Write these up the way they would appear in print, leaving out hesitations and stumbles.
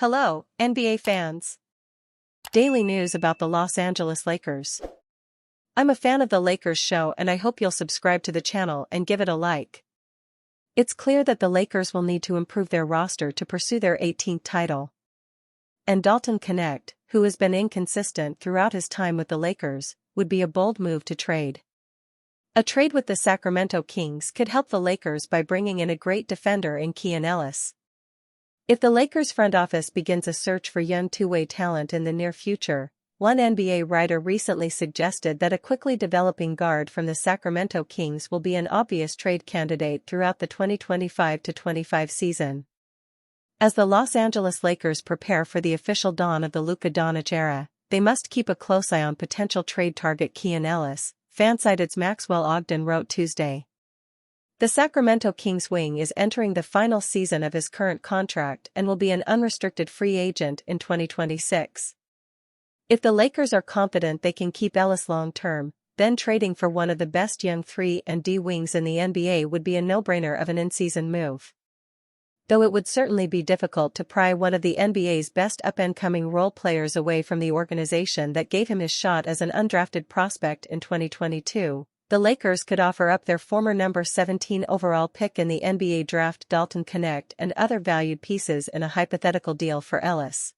Hello, NBA fans. Daily news about the Los Angeles Lakers. I'm a fan of the Lakers show and I hope you'll subscribe to the channel and give it a like. It's clear that the Lakers will need to improve their roster to pursue their 18th title. And Dalton Knecht, who has been inconsistent throughout his time with the Lakers, would be a bold move to trade. A trade with the Sacramento Kings could help the Lakers by bringing in a great defender in Angelels. If the Lakers front office begins a search for young two-way talent in the near future, one NBA writer recently suggested that a quickly developing guard from the Sacramento Kings will be an obvious trade candidate throughout the 2025-26 season. As the Los Angeles Lakers prepare for the official dawn of the Luka Doncic era, they must keep a close eye on potential trade target Angelels, Fansided's Maxwell Ogden wrote Tuesday. The Sacramento Kings wing is entering the final season of his current contract and will be an unrestricted free agent in 2026. If the Lakers are confident they can keep Ellis long-term, then trading for one of the best young 3 and D wings in the NBA would be a no-brainer of an in-season move. Though it would certainly be difficult to pry one of the NBA's best up-and-coming role players away from the organization that gave him his shot as an undrafted prospect in 2022. The Lakers could offer up their former number 17 overall pick in the NBA draft Dalton Knecht and other valued pieces in a hypothetical deal for Ellis.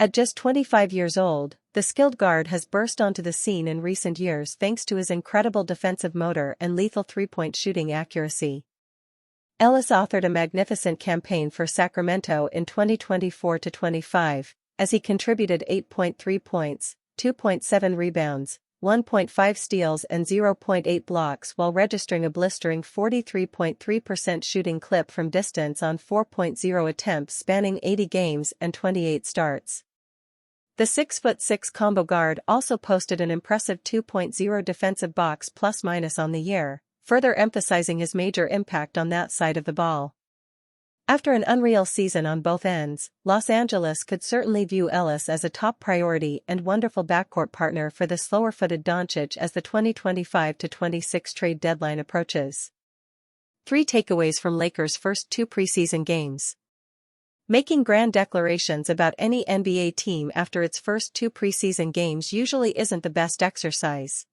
At just 25 years old, the skilled guard has burst onto the scene in recent years thanks to his incredible defensive motor and lethal three-point shooting accuracy. Ellis authored a magnificent campaign for Sacramento in 2024-25, as he contributed 8.3 points, 2.7 rebounds, 1.5 steals and 0.8 blocks while registering a blistering 43.3% shooting clip from distance on 4.0 attempts spanning 80 games and 28 starts. The 6'6" combo guard also posted an impressive 2.0 defensive box plus-minus on the year, further emphasizing his major impact on that side of the ball. After an unreal season on both ends, Los Angeles could certainly view Ellis as a top priority and wonderful backcourt partner for the slower-footed Doncic as the 2025-26 trade deadline approaches. 3 takeaways from Lakers' first 2 preseason games. Making grand declarations about any NBA team after its first 2 preseason games usually isn't the best exercise.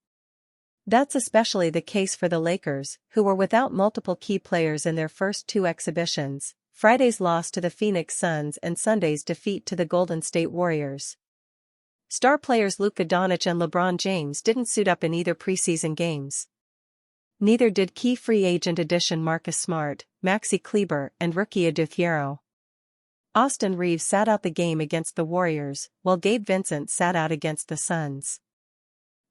That's especially the case for the Lakers, who were without multiple key players in their first 2 exhibitions, Friday's loss to the Phoenix Suns and Sunday's defeat to the Golden State Warriors. Star players Luka Doncic and LeBron James didn't suit up in either preseason games. Neither did key free agent addition Marcus Smart, Maxi Kleber and rookie Adou. Austin Reeves sat out the game against the Warriors, while Gabe Vincent sat out against the Suns.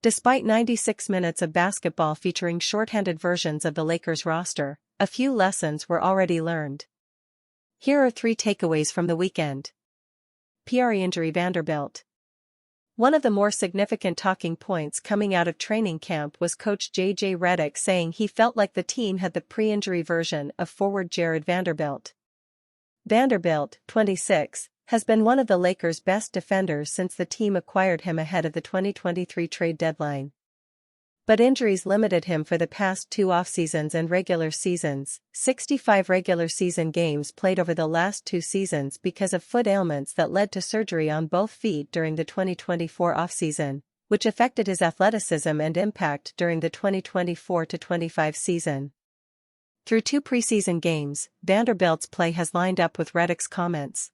Despite 96 minutes of basketball featuring shorthanded versions of the Lakers roster, a few lessons were already learned. Here are 3 takeaways from the weekend. PRE injury Vanderbilt. One of the more significant talking points coming out of training camp was coach J.J. Redick saying he felt like the team had the pre-injury version of forward Jared Vanderbilt. Vanderbilt, 26, has been one of the Lakers' best defenders since the team acquired him ahead of the 2023 trade deadline. But injuries limited him for the past 2 off-seasons and regular seasons, 65 regular season games played over the last 2 seasons because of foot ailments that led to surgery on both feet during the 2024 off-season, which affected his athleticism and impact during the 2024-25 season. Through 2 preseason games, Vanderbilt's play has lined up with Redick's comments.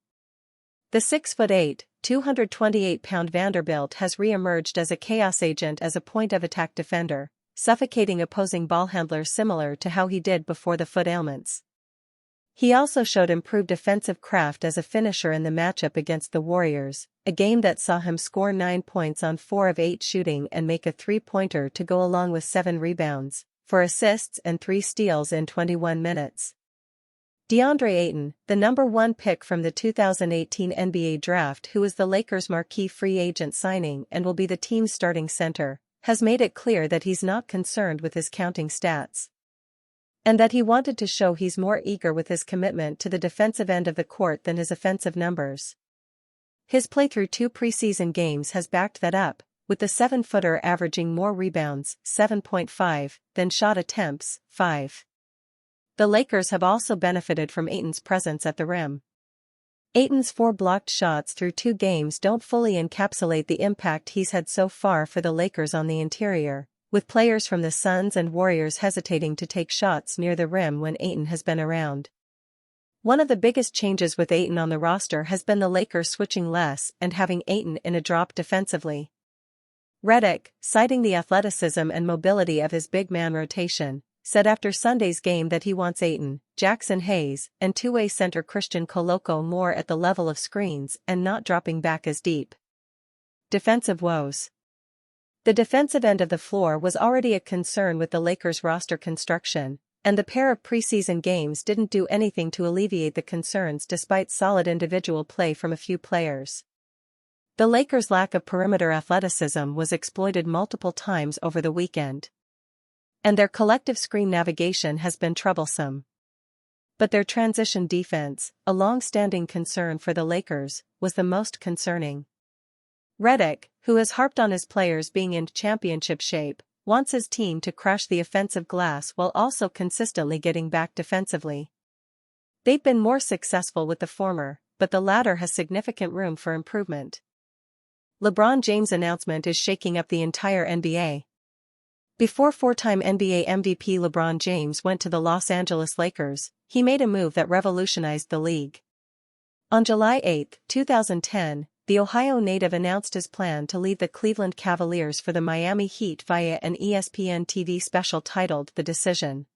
The 6'8", 228-pound Vanderbilt has re-emerged as a chaos agent as a point-of-attack defender, suffocating opposing ball handlers similar to how he did before the foot ailments. He also showed improved defensive craft as a finisher in the matchup against the Warriors, a game that saw him score 9 points on 4 of 8 shooting and make a 3-pointer to go along with 7 rebounds, 4 assists and 3 steals in 21 minutes. DeAndre Ayton, the number 1 pick from the 2018 NBA draft who is the Lakers' marquee free agent signing and will be the team's starting center, has made it clear that he's not concerned with his counting stats. And that he wanted to show he's more eager with his commitment to the defensive end of the court than his offensive numbers. His play through 2 preseason games has backed that up, with the 7-footer averaging more rebounds, 7.5, than shot attempts, 5. The Lakers have also benefited from Ayton's presence at the rim. Ayton's 4 blocked shots through 2 games don't fully encapsulate the impact he's had so far for the Lakers on the interior, with players from the Suns and Warriors hesitating to take shots near the rim when Ayton has been around. One of the biggest changes with Ayton on the roster has been the Lakers switching less and having Ayton in a drop defensively. Redick, citing the athleticism and mobility of his big man rotation, said after Sunday's game that he wants Ayton, Jackson Hayes, and two-way center Christian Koloko more at the level of screens and not dropping back as deep. Defensive woes. The defensive end of the floor was already a concern with the Lakers' roster construction, and the pair of preseason games didn't do anything to alleviate the concerns despite solid individual play from a few players. The Lakers' lack of perimeter athleticism was exploited multiple times over the weekend. And their collective screen navigation has been troublesome. But their transition defense, a long-standing concern for the Lakers, was the most concerning. Redick, who has harped on his players being in championship shape, wants his team to crash the offensive glass while also consistently getting back defensively. They've been more successful with the former, but the latter has significant room for improvement. LeBron James' announcement is shaking up the entire NBA. Before 4-time NBA MVP LeBron James went to the Los Angeles Lakers, he made a move that revolutionized the league. On July 8, 2010, the Ohio native announced his plan to leave the Cleveland Cavaliers for the Miami Heat via an ESPN TV special titled The Decision.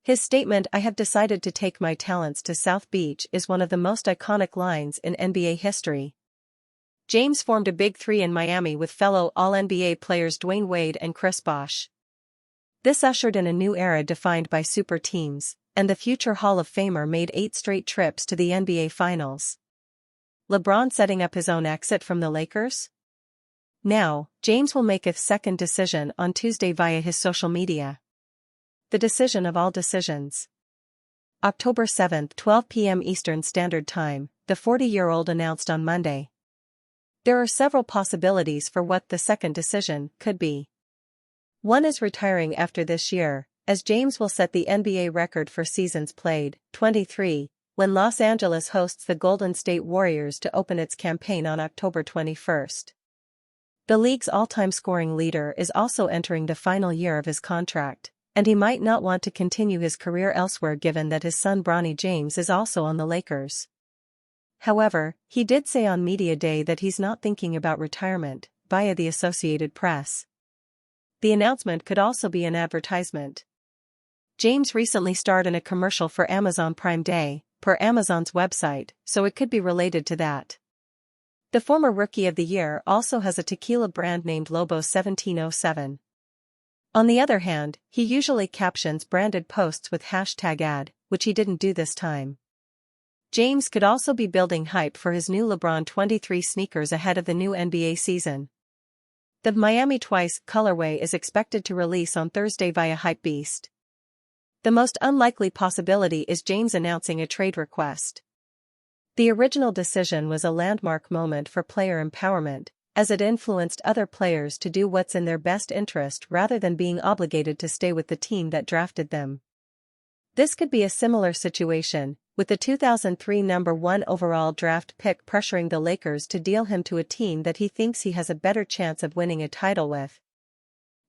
His statement, "I have decided to take my talents to South Beach," is one of the most iconic lines in NBA history. James formed a big three in Miami with fellow All-NBA players Dwayne Wade and Chris Bosh. This ushered in a new era defined by super teams, and the future Hall of Famer made 8 straight trips to the NBA Finals. LeBron setting up his own exit from the Lakers? Now, James will make a second decision on Tuesday via his social media. The decision of all decisions. October 7, 12 p.m. Eastern Standard Time, the 40-year-old announced on Monday. There are several possibilities for what the second decision could be. One is retiring after this year, as James will set the NBA record for seasons played, 23, when Los Angeles hosts the Golden State Warriors to open its campaign on October 21. The league's all-time scoring leader is also entering the final year of his contract, and he might not want to continue his career elsewhere given that his son Bronny James is also on the Lakers. However, he did say on Media Day that he's not thinking about retirement, via the Associated Press. The announcement could also be an advertisement. James recently starred in a commercial for Amazon Prime Day, per Amazon's website, so it could be related to that. The former Rookie of the Year also has a tequila brand named Lobo 1707. On the other hand, he usually captions branded posts with #ad, which he didn't do this time. James could also be building hype for his new LeBron 23 sneakers ahead of the new NBA season. The Miami Twice colorway is expected to release on Thursday via Hypebeast. The most unlikely possibility is James announcing a trade request. The original decision was a landmark moment for player empowerment, as it influenced other players to do what's in their best interest rather than being obligated to stay with the team that drafted them. This could be a similar situation, with the 2003 number 1 overall draft pick pressuring the Lakers to deal him to a team that he thinks he has a better chance of winning a title with.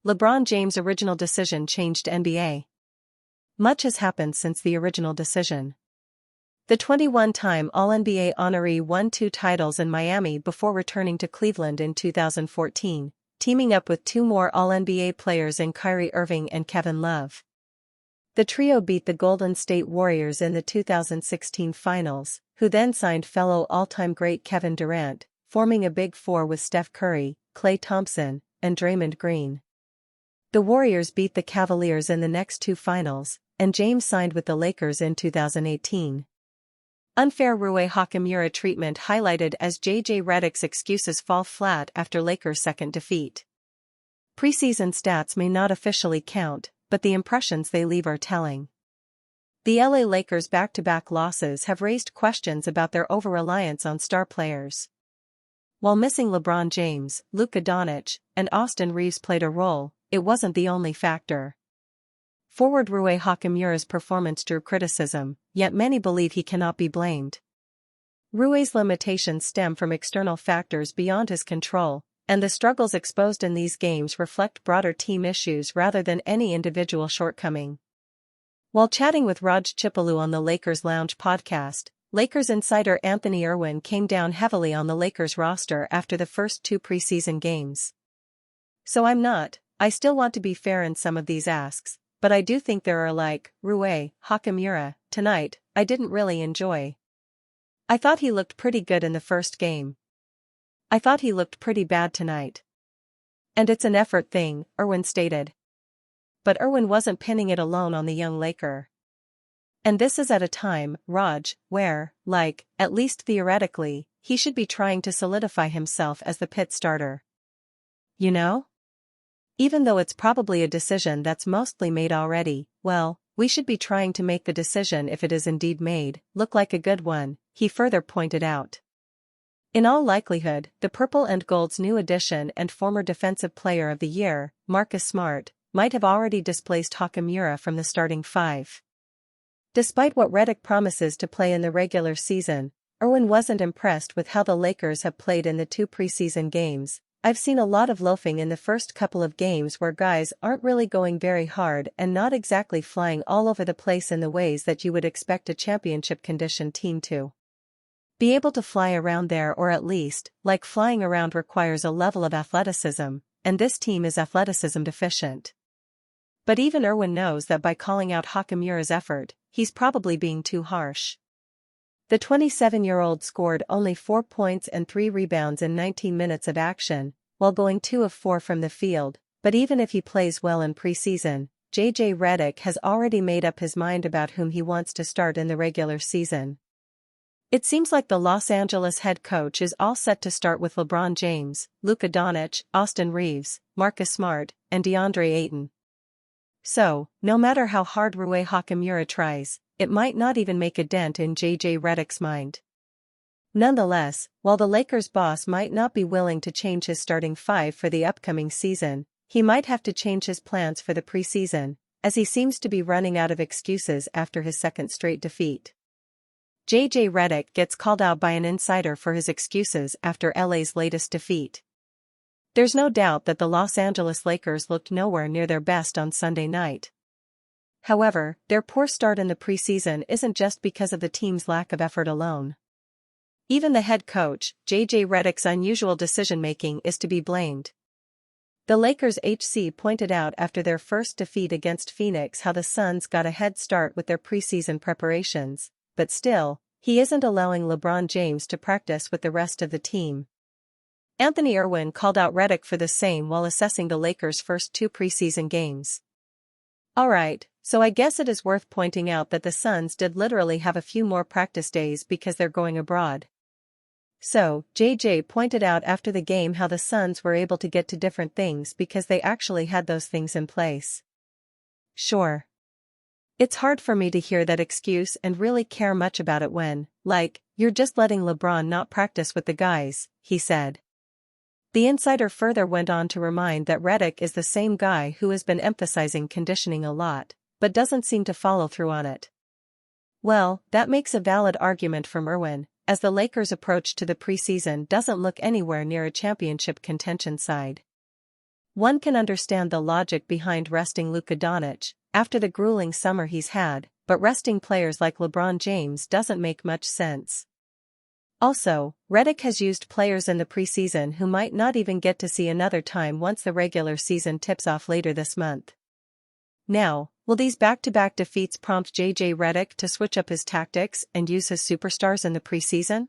LeBron James' original decision changed NBA. Much has happened since the original decision. The 21-time All-NBA honoree won 2 titles in Miami before returning to Cleveland in 2014, teaming up with 2 more All-NBA players in Kyrie Irving and Kevin Love. The trio beat the Golden State Warriors in the 2016 Finals, who then signed fellow all-time great Kevin Durant, forming a Big Four with Steph Curry, Klay Thompson, and Draymond Green. The Warriors beat the Cavaliers in the next 2 finals, and James signed with the Lakers in 2018. Unfair Rui Hachimura treatment highlighted as J.J. Redick's excuses fall flat after Lakers' second defeat. Preseason stats may not officially count, but the impressions they leave are telling. The LA Lakers' back-to-back losses have raised questions about their over-reliance on star players. While missing LeBron James, Luka Doncic, and Austin Reeves played a role, it wasn't the only factor. Forward Rui Hachimura's performance drew criticism, yet many believe he cannot be blamed. Rue's limitations stem from external factors beyond his control, and the struggles exposed in these games reflect broader team issues rather than any individual shortcoming. While chatting with Raj Chipalu on the Lakers Lounge podcast, Lakers insider Anthony Irwin came down heavily on the Lakers roster after the first 2 preseason games. "So I still want to be fair in some of these asks, but I do think there are like, Rui Hachimura, tonight, I didn't really enjoy. I thought he looked pretty good in the first game. I thought he looked pretty bad tonight. And it's an effort thing," Irwin stated. But Irwin wasn't pinning it alone on the young Laker. And this is at a time, Raj, where, at least theoretically, he should be trying to solidify himself as the pit starter. You know? Even though it's probably a decision that's mostly made already, well, we should be trying to make the decision, if it is indeed made, look like a good one, he further pointed out. In all likelihood, the Purple and Gold's new addition and former Defensive Player of the Year, Marcus Smart, might have already displaced Hachimura from the starting 5. Despite what Redick promises to play in the regular season, Irwin wasn't impressed with how the Lakers have played in the 2 preseason games. "I've seen a lot of loafing in the first couple of games where guys aren't really going very hard and not exactly flying all over the place in the ways that you would expect a championship condition team to be able to fly around there, or at least, flying around requires a level of athleticism, and this team is athleticism deficient." But even Irwin knows that by calling out Hachimura's effort, he's probably being too harsh. The 27-year-old scored only 4 points and 3 rebounds in 19 minutes of action, while going 2 of 4 from the field, but even if he plays well in preseason, JJ Redick has already made up his mind about whom he wants to start in the regular season. It seems like the Los Angeles head coach is all set to start with LeBron James, Luka Doncic, Austin Reeves, Marcus Smart, and DeAndre Ayton. So, no matter how hard Rui Hachimura tries, it might not even make a dent in JJ Redick's mind. Nonetheless, while the Lakers' boss might not be willing to change his starting 5 for the upcoming season, he might have to change his plans for the preseason, as he seems to be running out of excuses after his second straight defeat. JJ Redick gets called out by an insider for his excuses after LA's latest defeat. There's no doubt that the Los Angeles Lakers looked nowhere near their best on Sunday night. However, their poor start in the preseason isn't just because of the team's lack of effort alone. Even the head coach, JJ Redick's unusual decision-making, is to be blamed. The Lakers' HC pointed out after their first defeat against Phoenix how the Suns got a head start with their preseason preparations, but still, he isn't allowing LeBron James to practice with the rest of the team. Anthony Irwin called out Redick for the same while assessing the Lakers' first 2 preseason games. "Alright, so I guess it is worth pointing out that the Suns did literally have a few more practice days because they're going abroad." So, JJ pointed out after the game how the Suns were able to get to different things because they actually had those things in place. Sure. It's hard for me to hear that excuse and really care much about it when, you're just letting LeBron not practice with the guys, he said. The insider further went on to remind that Redick is the same guy who has been emphasizing conditioning a lot, but doesn't seem to follow through on it. Well, that makes a valid argument from Irwin, as the Lakers' approach to the preseason doesn't look anywhere near a championship contention side. One can understand the logic behind resting Luka Doncic after the grueling summer he's had, but resting players like LeBron James doesn't make much sense. Also, Redick has used players in the preseason who might not even get to see another time once the regular season tips off later this month. Now, will these back-to-back defeats prompt JJ Redick to switch up his tactics and use his superstars in the preseason?